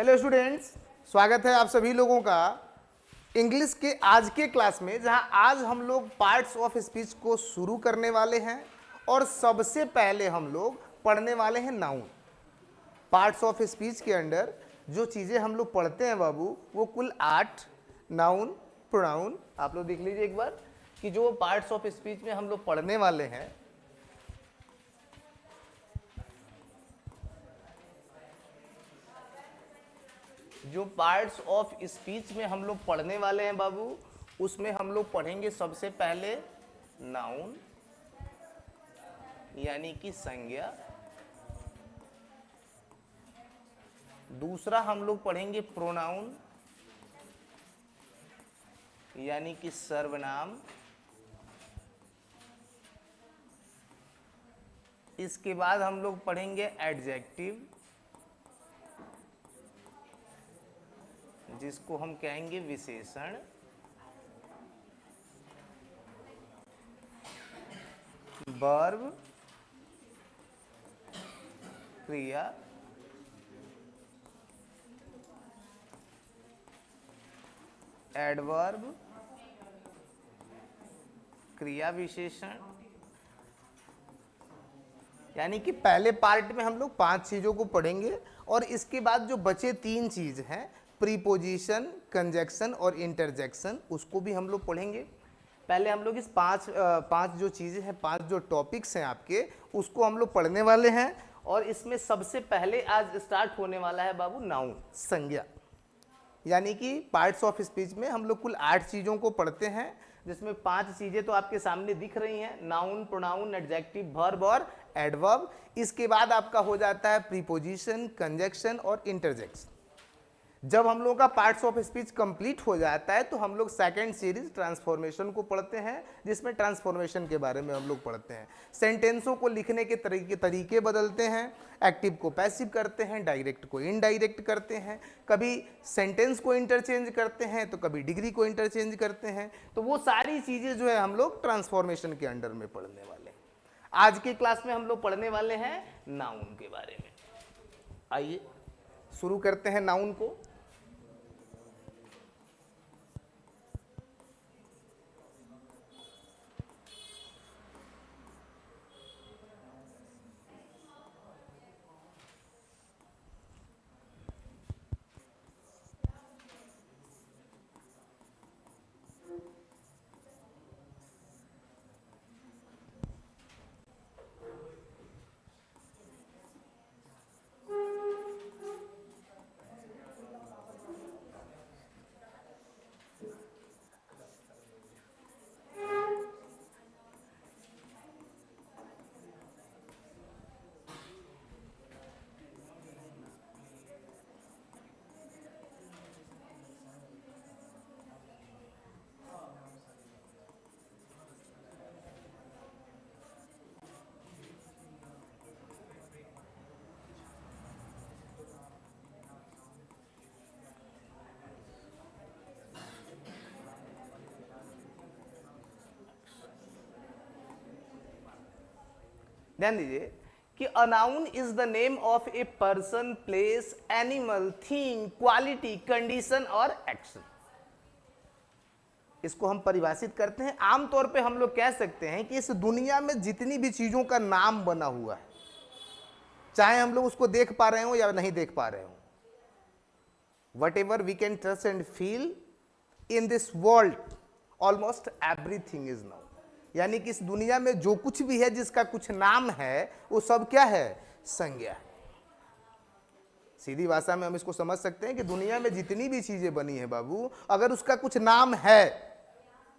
Hello students, स्वागत है आप सभी लोगों का इंग्लिश के आज के क्लास में, जहां आज हम लोग पार्ट्स ऑफ स्पीच को शुरू करने वाले हैं। और सबसे पहले हम लोग पढ़ने वाले हैं नाउन। पार्ट्स ऑफ स्पीच के अंडर जो चीज़ें हम लोग पढ़ते हैं बाबू, वो कुल 8 नाउन, प्रोनाउन। आप लोग देख लीजिए एक बार कि जो पार्ट्स ऑफ स्पीच में हम लोग पढ़ने वाले हैं, जो पार्ट्स ऑफ स्पीच में हम लोग पढ़ने वाले हैं बाबू, उसमें हम लोग पढ़ेंगे सबसे पहले नाउन यानी कि संज्ञा। दूसरा हम लोग पढ़ेंगे प्रोनाउन यानी कि सर्वनाम। इसके बाद हम लोग पढ़ेंगे एडजेक्टिव, जिसको हम कहेंगे विशेषण। वर्ब क्रिया, एडवर्ब क्रिया विशेषण। यानी कि पहले पार्ट में हम लोग 5 चीजों को पढ़ेंगे और इसके बाद जो बचे 3 चीज हैं, प्रीपोजिशन, कंजक्शन और इंटरजेक्शन, उसको भी हम लोग पढ़ेंगे। पहले हम लोग इस पांच जो चीजें हैं, 5 जो टॉपिक्स हैं आपके, उसको हम लोग पढ़ने वाले हैं। और इसमें सबसे पहले आज स्टार्ट होने वाला है बाबू नाउन, संज्ञा। यानी कि पार्ट्स ऑफ स्पीच में हम लोग कुल 8 चीजों को पढ़ते हैं, जिसमें 5 चीजें तो आपके सामने दिख रही हैं, नाउन, प्रोनाउन, एडजेक्टिव, वर्ब और एडवर्ब। इसके बाद आपका हो जाता है प्रीपोजिशन, कंजक्शन और इंटरजेक्शन। जब हम लोग का पार्ट्स ऑफ स्पीच कंप्लीट हो जाता है तो हम लोग सेकंड सीरीज ट्रांसफॉर्मेशन को पढ़ते हैं, जिसमें ट्रांसफॉर्मेशन के बारे में हम लोग पढ़ते हैं। सेंटेंसों को लिखने के तरीके बदलते हैं, एक्टिव को पैसिव करते हैं, डायरेक्ट को इनडायरेक्ट करते हैं, कभी सेंटेंस को इंटरचेंज करते हैं तो कभी डिग्री को इंटरचेंज करते हैं। तो वो सारी चीज़ें जो है हम लोग ट्रांसफॉर्मेशन के अंडर में पढ़ने वाले हैं। आज के क्लास में हम लोग पढ़ने वाले हैं नाउन के बारे में। आइए शुरू करते हैं नाउन को। ध्यान दीजिए कि a noun is the name of a person, place, animal, thing, quality, condition और एक्शन। इसको हम परिभाषित करते हैं। आमतौर पे हम लोग कह सकते हैं कि इस दुनिया में जितनी भी चीजों का नाम बना हुआ है, चाहे हम लोग उसको देख पा रहे हो या नहीं देख पा रहे हो, whatever we can touch and feel in this world, almost everything is noun. यानी कि इस दुनिया में जो कुछ भी है, जिसका कुछ नाम है, वो सब क्या है? संज्ञा है। सीधी भाषा में हम इसको समझ सकते हैं कि दुनिया में जितनी भी चीजें बनी है बाबू, अगर उसका कुछ नाम है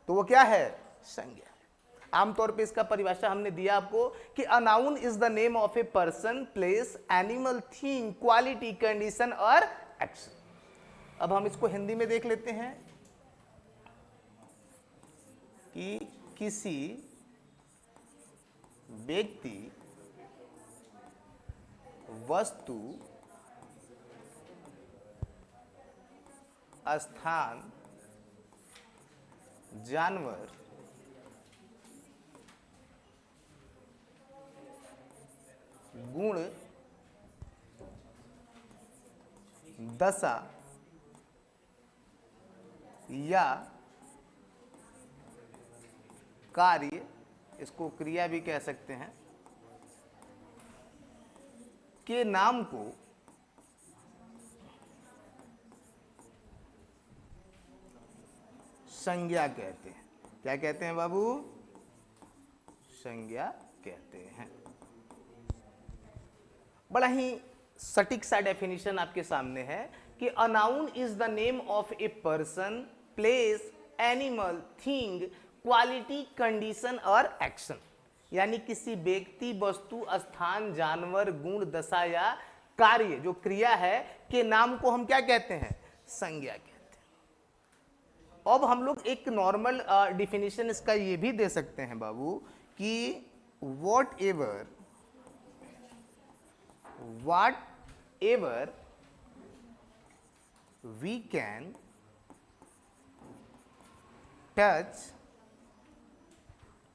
तो वो क्या है? संज्ञा है। आमतौर पे इसका परिभाषा हमने दिया आपको कि a noun is the name of a person, place, animal, thing, quality, condition और एक्शन। अब हम इसको हिंदी में देख लेते हैं कि किसी व्यक्ति, वस्तु, स्थान, जानवर, गुण, दशा या कार्य, इसको क्रिया भी कह सकते हैं, के नाम को संज्ञा कहते हैं। क्या कहते हैं बाबू? संज्ञा कहते हैं। बड़ा ही सटीक सा डेफिनेशन आपके सामने है कि a noun is the name of a person, place, animal, thing, quality, condition और एक्शन। यानी किसी व्यक्ति, वस्तु, स्थान, जानवर, गुण, दशा या कार्य, जो क्रिया है, के नाम को हम क्या कहते हैं? संज्ञा कहते हैं। अब हम लोग एक नॉर्मल डिफिनेशन इसका ये भी दे सकते हैं बाबू कि whatever we can touch,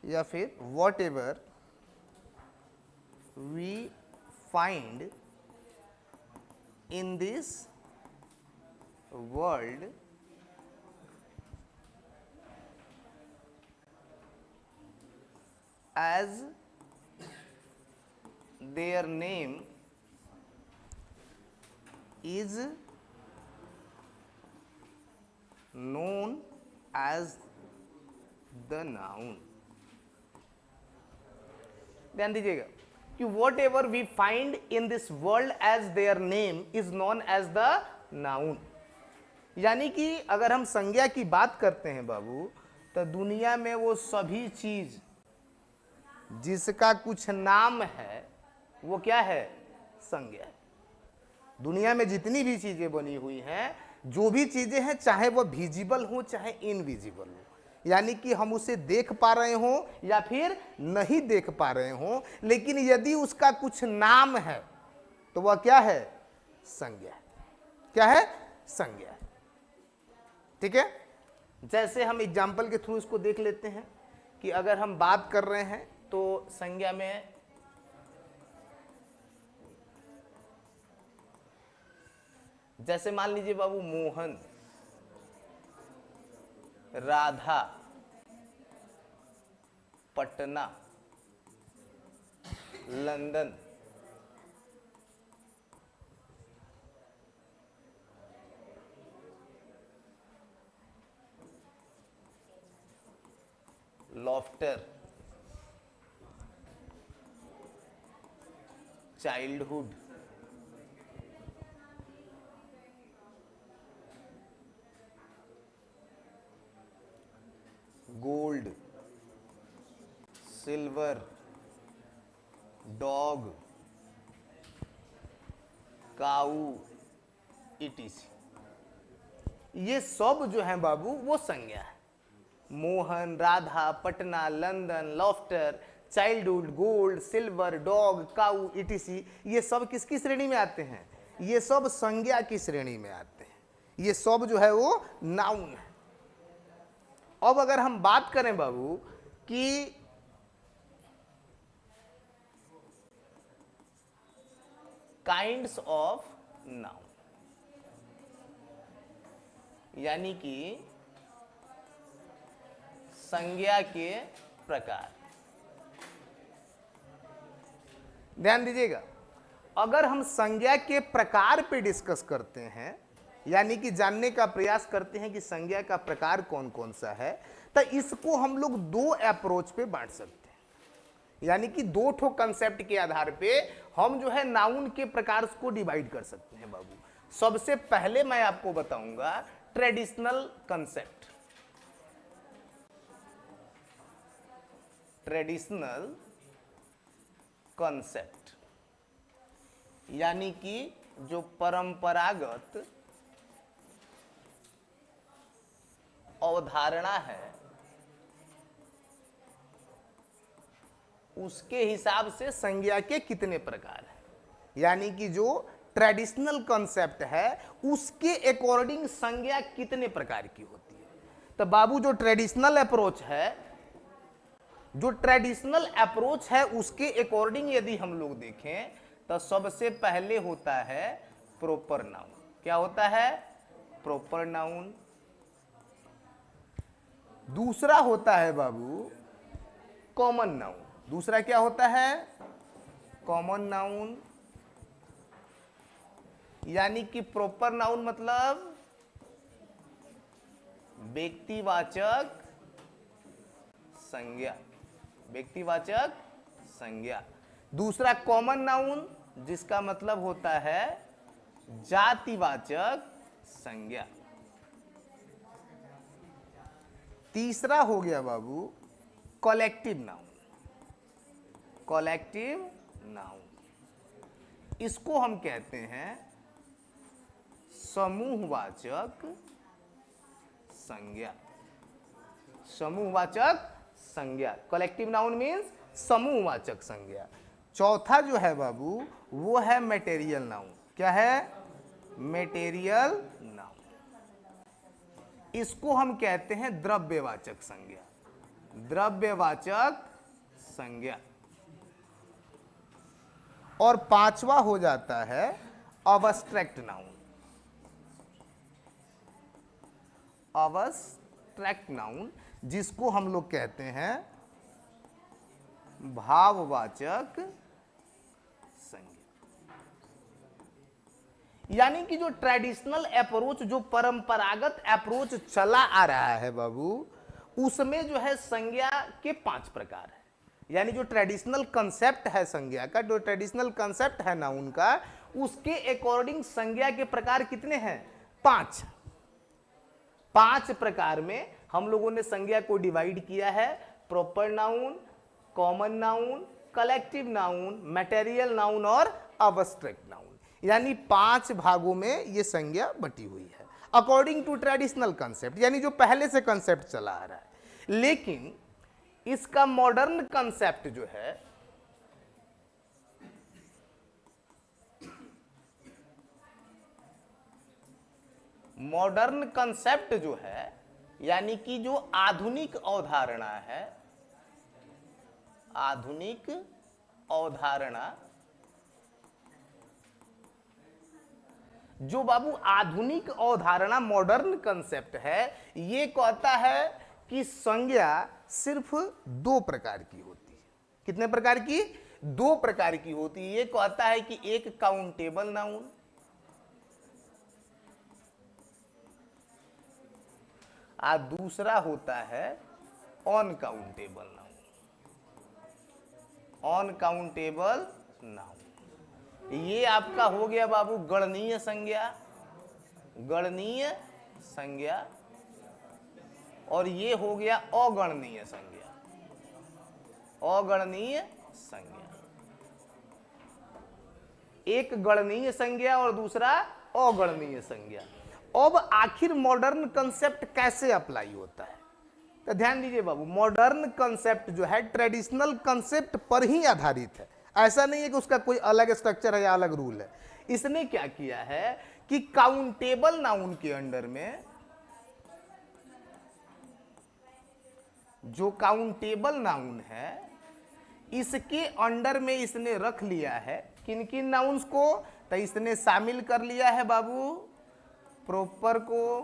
या फिर whatever we find in this world as their name is known as the noun। ध्यान दीजिएगा कि whatever we find in this world as their name is known as the noun. यानी कि अगर हम संज्ञा की बात करते हैं बाबू, तो दुनिया में वो सभी चीज जिसका कुछ नाम है वो क्या है? संज्ञा है। दुनिया में जितनी भी चीजें बनी हुई हैं, जो भी चीजें हैं, चाहे वो विजिबल हो चाहे इनविजिबल हो, यानी कि हम उसे देख पा रहे हो या फिर नहीं देख पा रहे हो, लेकिन यदि उसका कुछ नाम है तो वह क्या है? संज्ञा है। क्या है? संज्ञा है। ठीक है। जैसे हम एग्जाम्पल के थ्रू इसको देख लेते हैं कि अगर हम बात कर रहे हैं तो संज्ञा में जैसे मान लीजिए बाबू Mohan, Radha, Patna, London, laughter, childhood, gold, silver, dog, cow, etc, ये सब जो है बाबू वो संज्ञा है। Mohan, Radha, Patna, London, laughter, childhood, gold, silver, dog, cow, etc, ये सब किसकी श्रेणी में आते हैं? ये सब संज्ञा की श्रेणी में आते हैं। ये सब जो है वो नाउन है। अब अगर हम बात करें बाबू कि काइंड्स ऑफ नाउन, यानी कि संज्ञा के प्रकार, ध्यान दीजिएगा, अगर हम संज्ञा के प्रकार पे डिस्कस करते हैं, यानी कि जानने का प्रयास करते हैं कि संज्ञा का प्रकार कौन कौन सा है, तो इसको हम लोग दो अप्रोच पे बांट सकते हैं। यानी कि दो ठो कंसेप्ट के आधार पे हम जो है नाउन के प्रकार को डिवाइड कर सकते हैं बाबू। सबसे पहले मैं आपको बताऊंगा ट्रेडिशनल कंसेप्ट। ट्रेडिशनल कंसेप्ट यानी कि जो परंपरागत अवधारणा है उसके हिसाब से संज्ञा के कितने प्रकार हैं। यानी कि जो ट्रेडिशनल कॉन्सेप्ट है उसके अकॉर्डिंग संज्ञा कितने प्रकार की होती है। तो बाबू जो ट्रेडिशनल अप्रोच है उसके अकॉर्डिंग यदि हम लोग देखें तो सबसे पहले होता है प्रॉपर नाउन। क्या होता है? Proper noun. दूसरा होता है बाबू कॉमन नाउन। दूसरा क्या होता है? Common noun. यानी कि प्रॉपर नाउन मतलब व्यक्तिवाचक संज्ञा, व्यक्तिवाचक संज्ञा। दूसरा कॉमन नाउन जिसका मतलब होता है जातिवाचक संज्ञा। तीसरा हो गया बाबू कलेक्टिव नाउन। कलेक्टिव नाउन इसको हम कहते हैं समूहवाचक संज्ञा। समूहवाचक संज्ञा, कलेक्टिव नाउन मीन्स समूहवाचक संज्ञा। चौथा जो है बाबू वो है मटेरियल नाउन। क्या है? Material noun. इसको हम कहते हैं द्रव्यवाचक संज्ञा। द्रव्यवाचक संज्ञा। और पांचवा हो जाता है अब्स्ट्रैक्ट नाउन। अब्स्ट्रैक्ट नाउन जिसको हम लोग कहते हैं भाववाचक संज्ञा। यानी कि जो ट्रेडिशनल अप्रोच, जो परंपरागत अप्रोच चला आ रहा है बाबू, उसमें जो है संज्ञा के 5 प्रकार है। यानी जो ट्रेडिशनल कंसेप्ट है संज्ञा का, जो ट्रेडिशनल कंसेप्ट है नाउन का, उसके अकॉर्डिंग संज्ञा के प्रकार कितने हैं? 5। 5 प्रकार में हम लोगों ने संज्ञा को डिवाइड किया है। Proper noun, common noun, collective noun, material noun और अब्स्ट्रैक्ट नाउन। यानी 5 भागों में ये संज्ञा बटी हुई है अकॉर्डिंग टू ट्रेडिशनल कंसेप्ट, यानी जो पहले से कंसेप्ट चला आ रहा है। लेकिन इसका मॉडर्न कंसेप्ट जो है, मॉडर्न कंसेप्ट जो है, यानी कि जो आधुनिक अवधारणा है, आधुनिक अवधारणा, जो बाबू आधुनिक अवधारणा मॉडर्न कंसेप्ट है, ये कहता है कि संज्ञा सिर्फ 2 प्रकार की होती है। कितने प्रकार की? 2 प्रकार की होती है। ये कहता है कि एक काउंटेबल नाउन और दूसरा होता है अनकाउंटेबल नाउन। अनकाउंटेबल नाउन ये आपका हो गया बाबू गणनीय संज्ञा, गणनीय संज्ञा, और ये हो गया अगणनीय संज्ञा, अगणनीय संज्ञा। एक गणनीय संज्ञा और दूसरा अगणनीय संज्ञा। अब आखिर मॉडर्न कंसेप्ट कैसे अप्लाई होता है? तो ध्यान दीजिए बाबू, मॉडर्न कंसेप्ट जो है ट्रेडिशनल कंसेप्ट पर ही आधारित है। ऐसा नहीं है कि उसका कोई अलग स्ट्रक्चर है या अलग रूल है। इसने क्या किया है कि काउंटेबल नाउन के अंडर में, जो काउंटेबल नाउन है, इसके अंडर में इसने रख लिया है किन किन नाउन्स को? तो इसने शामिल कर लिया है बाबू प्रॉपर को,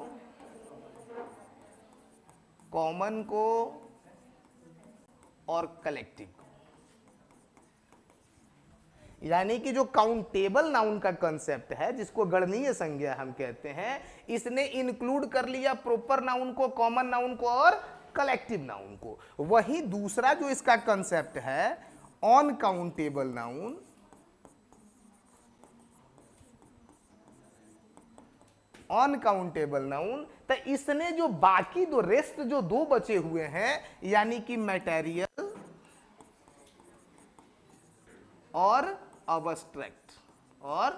कॉमन को और कलेक्टिव को। यानी कि जो काउंटेबल नाउन का कंसेप्ट है, जिसको गणनीय संज्ञा हम कहते हैं, इसने इंक्लूड कर लिया प्रॉपर नाउन को, कॉमन नाउन को और कलेक्टिव नाउन को। वही दूसरा जो इसका कंसेप्ट है अनकाउंटेबल नाउन, अनकाउंटेबल नाउन, तो इसने जो बाकी दो रेस्ट जो 2 बचे हुए हैं, यानी कि मटेरियल और अब्स्ट्रैक्ट, और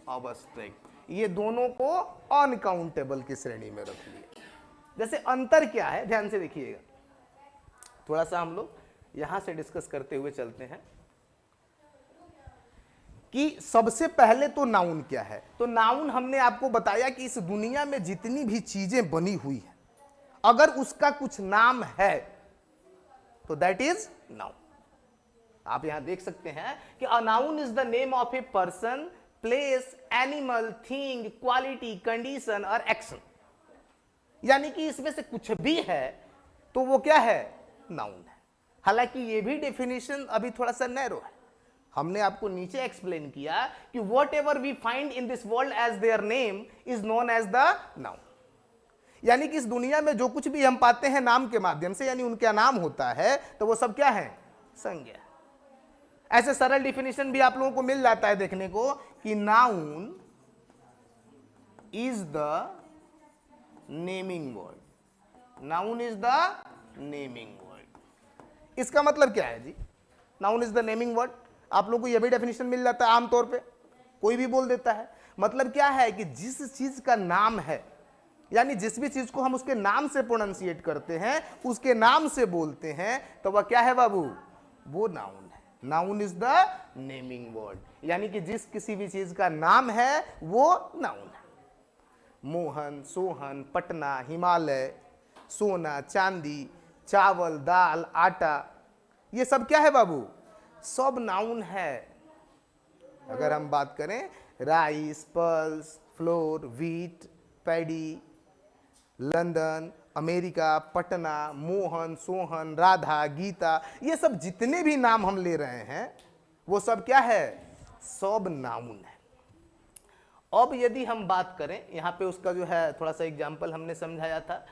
अब्स्ट्रैक्ट, ये दोनों को अनकाउंटेबल की श्रेणी में रख लिया। जैसे अंतर क्या है ध्यान से देखिएगा, थोड़ा सा हम लोग यहां से डिस्कस करते हुए चलते हैं कि सबसे पहले तो नाउन क्या है। तो नाउन हमने आपको बताया कि इस दुनिया में जितनी भी चीजें बनी हुई है, अगर उसका कुछ नाम है तो दैट इज नाउन। आप यहां देख सकते हैं कि a noun is the name of a person, place, animal, thing, quality, condition और एक्शन। यानी कि इसमें से कुछ भी है तो वो क्या है, नाउन है। हालांकि ये भी डेफिनेशन अभी थोड़ा सा नैरो है। हमने आपको नीचे एक्सप्लेन किया कि whatever we find in this world as their name is known as the noun. यानी कि इस दुनिया में जो कुछ भी हम पाते हैं नाम के माध्यम से, यानी उनका नाम होता है, तो वो सब क्या है, संज्ञा। ऐसे सरल डिफिनेशन भी आप लोगों को मिल जाता है देखने को कि noun is the naming word. Noun is the naming word. इसका मतलब क्या है जी, noun is the naming word. आप लोगों को यह भी डेफिनेशन मिल जाता है आमतौर पे, कोई भी बोल देता है। मतलब क्या है कि जिस चीज का नाम है, यानी जिस भी चीज को हम उसके नाम से प्रोनाउंसिएट करते हैं, उसके नाम से बोलते हैं, तो वह क्या है बाबू, वो नाउन है। Noun is the naming word. यानी कि जिस किसी भी चीज का नाम है वो नाउन है। मोहन, सोहन, पटना, हिमालय, सोना, चांदी, चावल, दाल, आटा, ये सब क्या है बाबू, सब नाउन है। अगर हम बात करें rice, pulse, flour, wheat, paddy, London, America, Patna, Mohan, Sohan, Radha, Gita, ये सब जितने भी नाम हम ले रहे हैं वो सब क्या है, सब नाउन है। अब यदि हम बात करें, यहां पे उसका जो है थोड़ा सा एग्जाम्पल हमने समझाया था।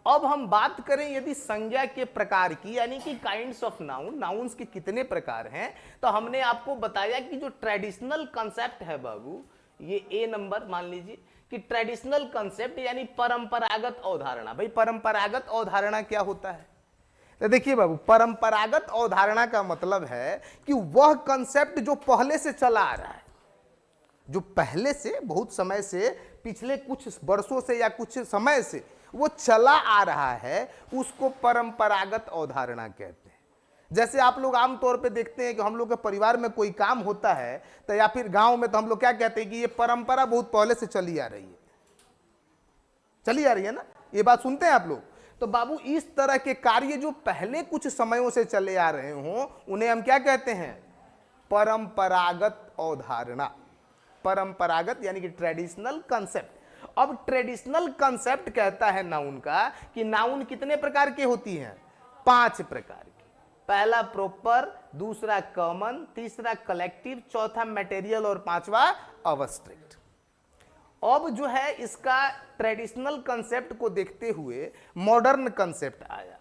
अब हम बात करें यदि संज्ञा के प्रकार की, यानी कि काइंड्स ऑफ नाउन, नाउन्स के कितने प्रकार हैं, तो हमने आपको बताया कि जो ट्रेडिशनल कंसेप्ट है बाबू, ये ए नंबर मान लीजिए कि ट्रेडिशनल कंसेप्ट यानी परंपरागत अवधारणा। भाई परंपरागत अवधारणा क्या होता है, तो देखिए बाबू, परंपरागत अवधारणा का मतलब है कि वह कंसेप्ट जो पहले से चला आ रहा है, जो पहले से बहुत समय से, पिछले कुछ वर्षों से या कुछ समय से वो चला आ रहा है, उसको परंपरागत अवधारणा कहते हैं। जैसे आप लोग आमतौर पे देखते हैं कि हम लोग के परिवार में कोई काम होता है तो या फिर गांव में, तो हम लोग क्या कहते हैं कि ये परंपरा बहुत पहले से चली आ रही है, चली आ रही है ना, ये बात सुनते हैं आप लोग। तो बाबू इस तरह के कार्य जो पहले कुछ समयों से चले आ रहे हों, उन्हें हम क्या कहते हैं, परंपरागत अवधारणा। परंपरागत यानी कि ट्रेडिशनल कंसेप्ट। अब ट्रेडिशनल कंसेप्ट कहता है नाउन का कि नाउन कितने प्रकार के होती हैं, 5 प्रकार की। पहला प्रॉपर, दूसरा कॉमन, तीसरा कलेक्टिव, चौथा मटेरियल और पांचवा अब्स्ट्रैक्ट। अब जो है इसका ट्रेडिशनल कंसेप्ट को देखते हुए मॉडर्न कंसेप्ट आया।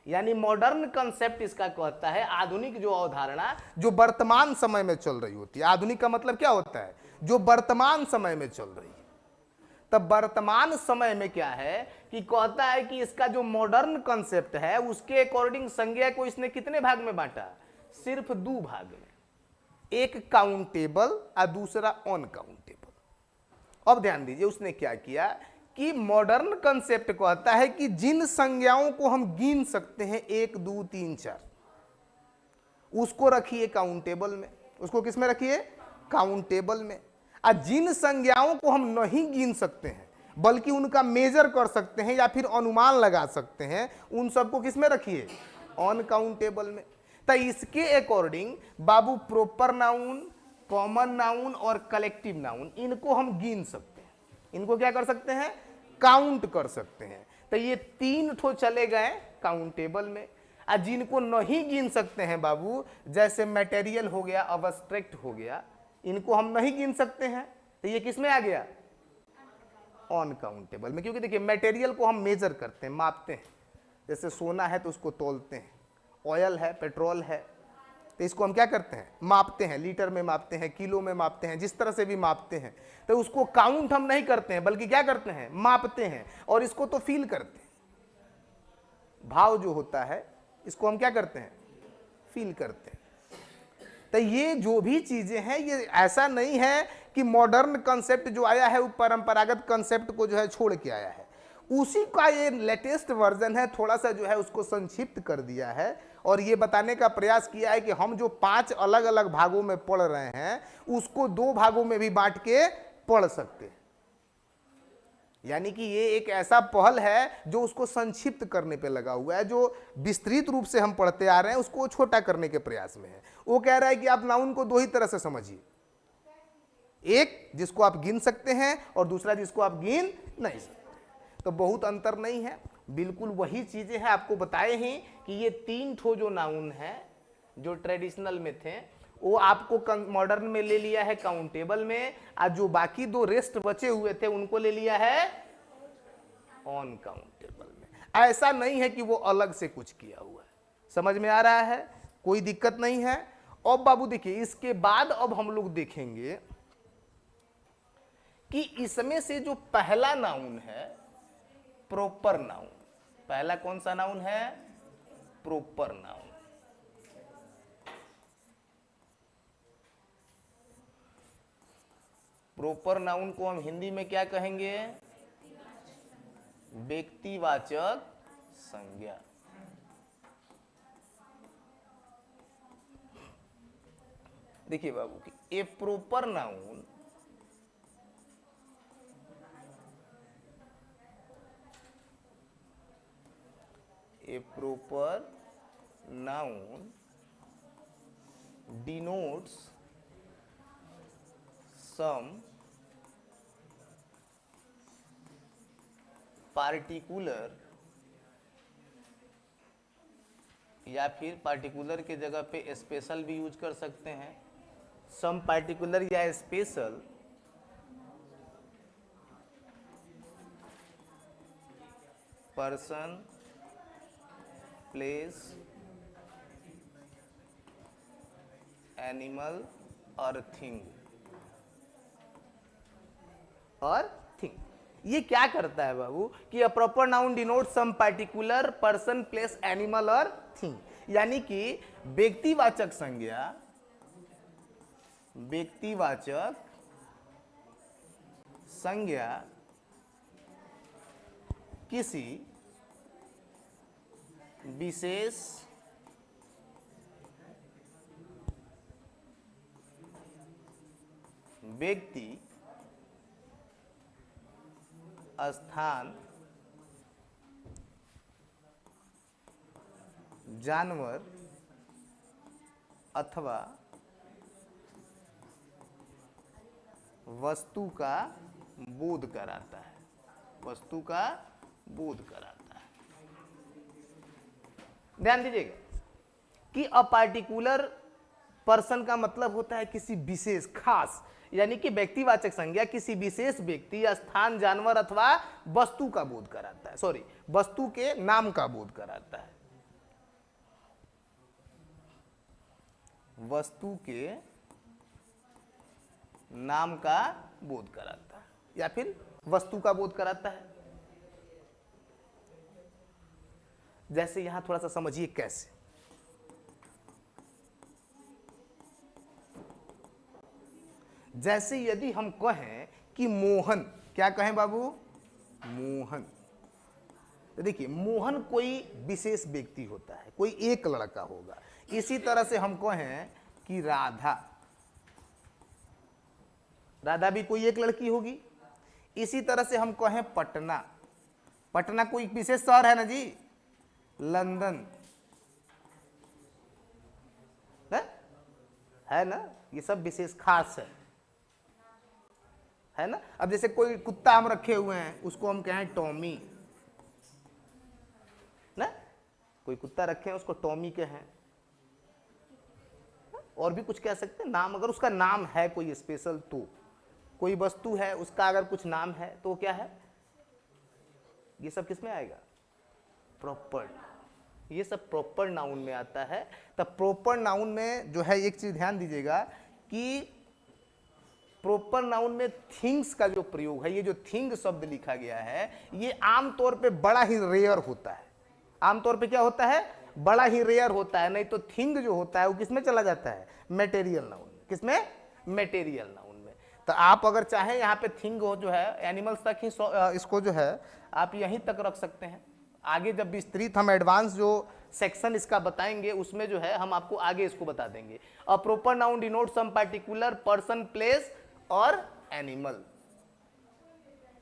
यानी मॉडर्न कंसेप्ट इसका कहता है आधुनिक जो अवधारणा जो वर्तमान समय में चल रही होती है। आधुनिक का मतलब क्या होता है, जो वर्तमान समय में चल रही है। तब वर्तमान समय में क्या है कि कहता है कि इसका जो मॉडर्न कंसेप्ट है उसके अकॉर्डिंग संज्ञा को इसने कितने भाग में बांटा, सिर्फ 2 भाग में, एक काउंटेबल और दूसरा अनकाउंटेबल। अब ध्यान दीजिए उसने क्या किया कि मॉडर्न कंसेप्ट कहता है कि जिन संज्ञाओं को हम गिन सकते हैं 1 2 3 4, उसको रखिए काउंटेबल में। उसको किस में रखिए, काउंटेबल में। और जिन संज्ञाओं को हम नहीं गिन सकते हैं बल्कि उनका मेजर कर सकते हैं या फिर अनुमान लगा सकते हैं, उन सबको किस में रखिए, अनकाउंटेबल में। तो इसके अकॉर्डिंग बाबू प्रॉपर नाउन, कॉमन नाउन और कलेक्टिव नाउन, इनको हम गिन सकते हैं, इनको क्या कर सकते हैं, काउंट कर सकते हैं। तो ये 3 ठो चले गए काउंटेबल में। और जिनको नहीं गिन सकते हैं बाबू, जैसे मटेरियल हो गया, अब्स्ट्रैक्ट हो गया, इनको हम नहीं गिन सकते हैं, तो ये किस में आ गया, अनकाउंटेबल में। क्योंकि देखिए मटेरियल को हम मेजर करते हैं, मापते हैं। जैसे सोना है तो उसको तौलते हैं, ऑयल है, पेट्रोल है, तो इसको हम क्या करते हैं, मापते हैं, लीटर में मापते हैं, किलो में मापते हैं, जिस तरह से भी मापते हैं। तो उसको काउंट हम नहीं करते हैं बल्कि क्या करते हैं, मापते हैं। और इसको तो फील करते हैं, भाव जो होता है इसको हम क्या करते हैं, फील करते हैं। तो ये जो भी चीजें हैं, ये ऐसा नहीं है कि मॉडर्न कंसेप्ट जो आया है वो परंपरागत कंसेप्ट को जो है छोड़ के आया है। उसी का ये लेटेस्ट वर्जन है, थोड़ा सा जो है उसको संक्षिप्त कर दिया है और ये बताने का प्रयास किया है कि हम जो 5 अलग अलग भागों में पढ़ रहे हैं उसको 2 भागों में भी बांट के पढ़ सकते हैं। यानी कि ये एक ऐसा पहल है जो उसको संक्षिप्त करने पे लगा हुआ है। जो विस्तृत रूप से हम पढ़ते आ रहे हैं उसको छोटा करने के प्रयास में है। वो कह रहा है कि आप नाउन को 2 ही तरह से समझिए। एक जिसको आप गिन सकते हैं और दूसरा जिसको आप गिन नहीं सकते। तो बहुत अंतर नहीं है, बिल्कुल वही चीजें हैं, आपको बताए हैं कि ये 3 ठो जो नाउन है जो ट्रेडिशनल में थे वो आपको मॉडर्न में ले लिया है काउंटेबल में, और जो बाकी 2 रेस्ट बचे हुए थे उनको ले लिया है ऑन काउंटेबल में। ऐसा नहीं है कि वो अलग से कुछ किया हुआ है। समझ में आ रहा है? कोई दिक्कत नहीं है। अब बाबू देखिए, इसके बाद अब हम लोग देखेंगे कि इसमें से जो पहला नाउन है प्रॉपर नाउन, पहला कौन सा नाउन है? Proper noun. प्रॉपर नाउन को हम हिंदी में क्या कहेंगे? व्यक्तिवाचक संज्ञा। देखिए बाबू कि a proper noun denotes some particular, या फिर पार्टिकुलर के जगह पे स्पेशल भी यूज कर सकते हैं। सम पार्टिकुलर या स्पेशल पर्सन, प्लेस, एनिमल और थिंग। ये क्या करता है बाबू कि a proper noun denote some particular person, place, animal और थिंग, यानी कि व्यक्तिवाचक संज्ञा, व्यक्तिवाचक संज्ञा किसी विशेष व्यक्ति, स्थान, जानवर अथवा वस्तु का बोध कराता है, वस्तु का बोध कराता है। ध्यान दीजिएगा कि अ पार्टिकुलर पर्सन का मतलब होता है किसी विशेष खास, यानी कि व्यक्तिवाचक संज्ञा किसी विशेष व्यक्ति या स्थान, जानवर अथवा वस्तु का बोध कराता है, सॉरी वस्तु के नाम का बोध कराता है, वस्तु के नाम का बोध कराता है या फिर वस्तु का बोध कराता है। जैसे यहां थोड़ा सा समझिए कैसे। जैसे यदि हम कहें कि मोहन, क्या कहें बाबू? मोहन। तो देखिए मोहन कोई विशेष व्यक्ति होता है, कोई एक लड़का होगा। इसी तरह से हम कहें कि राधा, राधा भी कोई एक लड़की होगी। इसी तरह से हम कहें पटना, पटना कोई विशेष शहर है ना जी, लंदन है ना, ये सब विशेष खास है ना। अब जैसे कोई कुत्ता हम रखे हुए हैं उसको हम कहें टॉमी ना, कोई कुत्ता रखे हैं उसको टॉमी कहें, और भी कुछ कह सकते हैं नाम। अगर उसका नाम है कोई स्पेशल तो, कोई वस्तु है उसका अगर कुछ नाम है तो क्या है, ये सब किस में आएगा? प्रॉपर। ये सब प्रॉपर नाउन में आता है। तब प्रॉपर नाउन में जो है एक चीज ध्यान दीजिएगा कि प्रॉपर नाउन में थिंग्स का जो प्रयोग है, ये जो थिंग शब्द लिखा गया है ये आमतौर पे बड़ा ही रेयर होता है। आमतौर पे क्या होता है? बड़ा ही रेयर होता है। नहीं तो थिंग जो होता है वो किसमें चला जाता है? Material noun. किसमें? मटेरियल नाउन में। तो आप अगर चाहें यहाँ पे थिंग हो जो है एनिमल्स तक ही इसको जो है आप यहीं तक रख सकते हैं। आगे जब विस्तृत हम एडवांस जो सेक्शन इसका बताएंगे उसमें जो है हम आपको आगे इसको बता देंगे। A proper noun denote some particular person, place और एनिमल।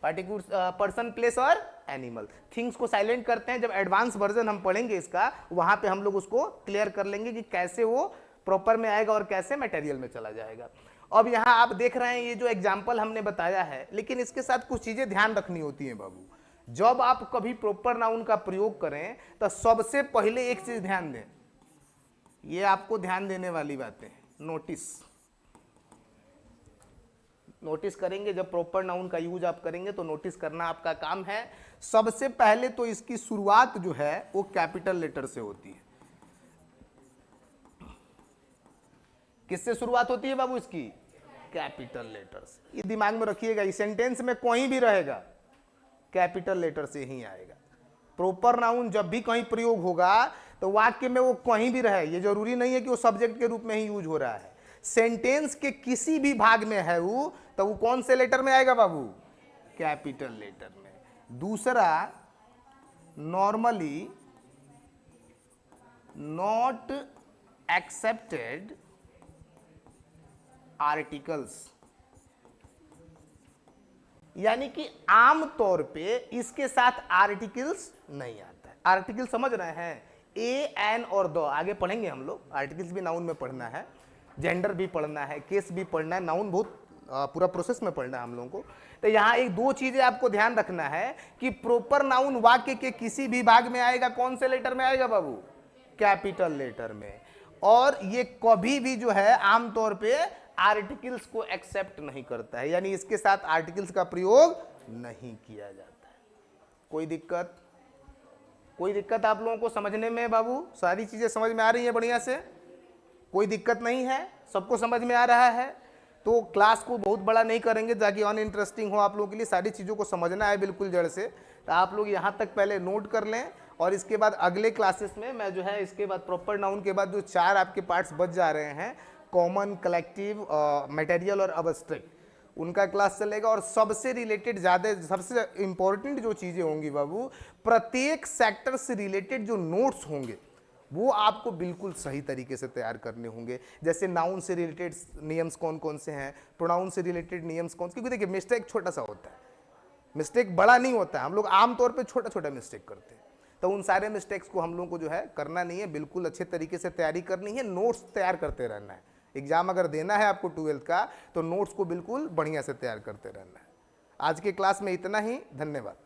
पार्टिकुलर पर्सन, प्लेस और एनिमल। थिंग्स को साइलेंट करते हैं, जब एडवांस वर्जन हम पढ़ेंगे इसका वहां पे हम लोग उसको क्लियर कर लेंगे कि कैसे वो प्रॉपर में आएगा और कैसे मटेरियल में चला जाएगा। अब यहाँ आप देख रहे हैं ये जो एग्जाम्पल हमने बताया है, लेकिन इसके साथ कुछ चीजें ध्यान रखनी होती हैं बाबू। जब आप कभी प्रॉपर नाउन का प्रयोग करें तो सबसे पहले एक चीज ध्यान दें, ये आपको ध्यान देने वाली बातें हैं। नोटिस करेंगे, जब प्रॉपर नाउन का यूज आप करेंगे तो नोटिस करना आपका काम है। सबसे पहले तो इसकी शुरुआत जो है वो कैपिटल लेटर से होती है। किससे शुरुआत होती है बाबू इसकी? कैपिटल लेटर से। ये दिमाग में रखिएगा, इस सेंटेंस में कहीं भी रहेगा कैपिटल लेटर से ही आएगा। प्रॉपर नाउन जब भी कहीं प्रयोग होगा तो वाक्य में वो कहीं भी रहे, ये जरूरी नहीं है कि वो सब्जेक्ट के रूप में ही यूज हो रहा है। सेंटेंस के किसी भी भाग में है वो, तो वो कौन से लेटर में आएगा बाबू? कैपिटल लेटर में। दूसरा, नॉर्मली नॉट एक्सेप्टेड आर्टिकल्स, यानी कि आम तौर पे इसके साथ आर्टिकल्स नहीं आता है। आर्टिकल समझ रहे हैं? ए, एन और द आगे पढ़ेंगे हम लोग। आर्टिकल्स भी नाउन में पढ़ना है, जेंडर भी पढ़ना है, केस भी पढ़ना है, नाउन बहुत पूरा प्रोसेस में पढ़ना है हम लोगों को। तो यहाँ एक दो चीजें आपको ध्यान रखना है कि प्रॉपर नाउन वाक्य के किसी भी भाग में आएगा, कौन से लेटर में आएगा बाबू? कैपिटल लेटर में। और ये कभी भी जो है आमतौर पे आर्टिकल्स को एक्सेप्ट नहीं करता है, यानी इसके साथ आर्टिकल्स का प्रयोग नहीं किया जाता है। कोई दिक्कत? कोई दिक्कत आप लोगों को समझने में बाबू? सारी चीजें समझ में आ रही है बढ़िया से? कोई दिक्कत नहीं है? सबको समझ में आ रहा है? तो क्लास को बहुत बड़ा नहीं करेंगे ताकि अनइंटरेस्टिंग हो आप लोगों के लिए। सारी चीज़ों को समझना है बिल्कुल जड़ से, तो आप लोग यहाँ तक पहले नोट कर लें, और इसके बाद अगले क्लासेस में मैं जो है इसके बाद प्रॉपर नाउन के बाद जो 4 आपके पार्ट्स बच जा रहे हैं, कॉमन, कलेक्टिव, मटेरियल और अब्स्ट्रैक्ट, उनका क्लास चलेगा। और सबसे रिलेटेड ज़्यादा सबसे इंपॉर्टेंट जो चीज़ें होंगी बाबू, प्रत्येक सेक्टर से रिलेटेड जो नोट्स होंगे वो आपको बिल्कुल सही तरीके से तैयार करने होंगे। जैसे नाउन से रिलेटेड नियम्स कौन कौन से हैं, प्रोनाउन से रिलेटेड नियम्स कौन से, क्योंकि देखिए मिस्टेक छोटा सा होता है, मिस्टेक बड़ा नहीं होता है। हम लोग आमतौर पे छोटा छोटा मिस्टेक करते हैं, तो उन सारे मिस्टेक्स को हम लोगों को जो है करना नहीं है, बिल्कुल अच्छे तरीके से तैयारी करनी है, नोट्स तैयार करते रहना है। एग्जाम अगर देना है आपको 12th का, तो नोट्स को बिल्कुल बढ़िया से तैयार करते रहना है। आज के क्लास में इतना ही, धन्यवाद।